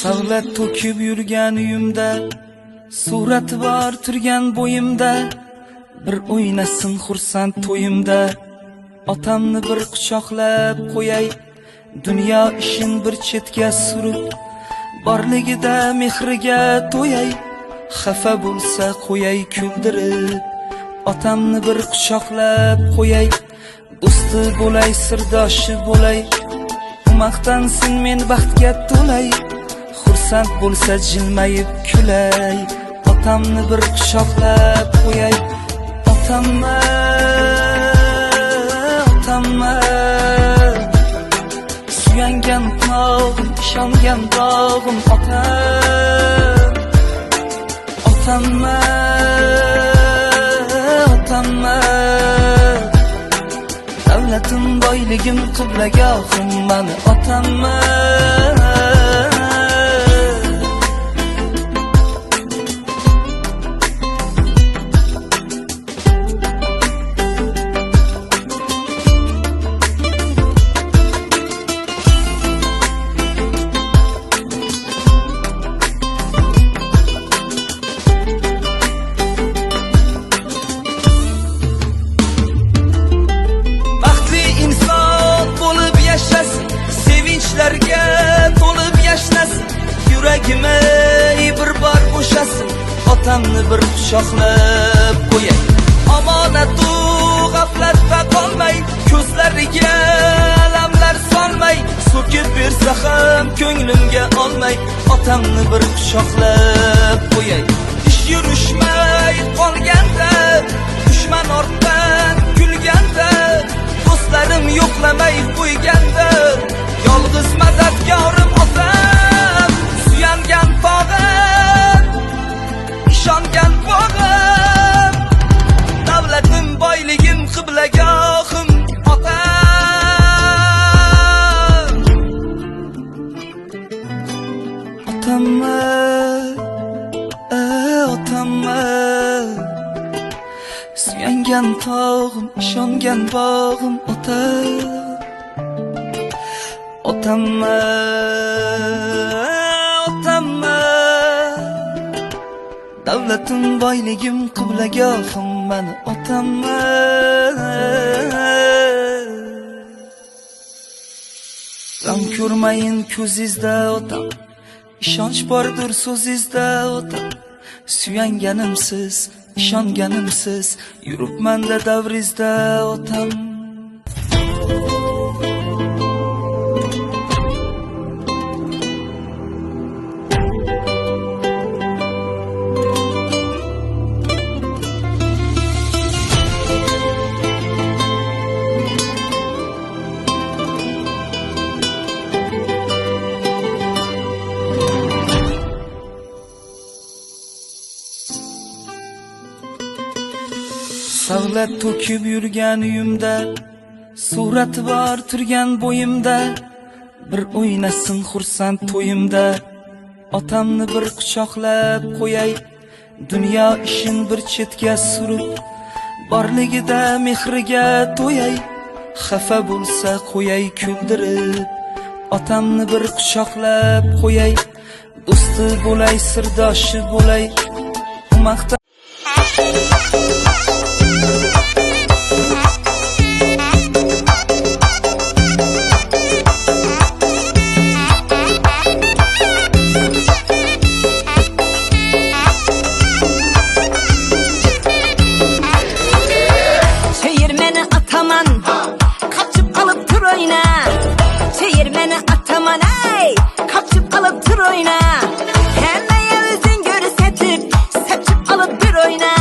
Savlat to'kib yurgan uyimda, surati bor turgan bo'yimda, bir o'ynasin xursand to'yimda. Otamni bir quchoqlab qo'yay, dunyo ishin bir chetga surib, borligida mehriga to'yay, xafa bo'lsa qo'yay kuldirib. Otamni bir quchoqlab qo'yay, do'sti bo'lay, sirdoshi bo'lay, maqtansin men baxtga to'lay, xursand bo'lsa jilmayib kulay. Otamni bir quchoqlab qo'yay, otamma, otamma, suyangan tog'im, ishongan dog'im otam. Otamma, otamma, davlatim, boyligim, qiblagohim mani otamma. Sevinçlarga to'lib yashnasin, yuragime bir bor bo'shasin. Otamni bir quchoqlab qo'yay, omonatu g'aflatda qolmay, ko'zlariga alamlar solmay, so'kib bersa ham ko'nglimga olmay. Otamni bir quchoqlab qo'yay, ish yurishmay qolganda, dushman ortdan kulganda, do'stlarim yo'qlamay qo'yganda, yolg'iz madadkorim otam. Suyangan tog'im, ishongan bog'im, davlatim, boyligim, qiblagohim otam. Otamma, otamma, suyangan tog'im, ishongan bog'im otam. Otamma, otamma, davlatim, boyligim, qiblagohim mani otamma. G'am ko'rmayin ko'zingizda otam, ishonch bordir so'zingizda otam. Suyanganimsiz, ishonganimsiz, yuribman-da davringizda otam. Savlat to'kib yurgan uyimda, surati bor turgan bo'yimda, bir o'ynasin xursand to'yimda. Otamni bir quchoqlab qo'yay, dunyo ishin bir chetga surib, borligida mehriga to'yay, xafa bo'lsa qo'yay kuldirib. Otamni bir quchoqlab qo'yay, do'sti bo'lay, sirdoshi bo'lay, maqtan Çeyirmeni ataman, kaçıp alıp tur oyna. Çeyirmeni ataman, ey, kaçıp alıp tur oyna. Hemen özün görü setip alıp bir oyna.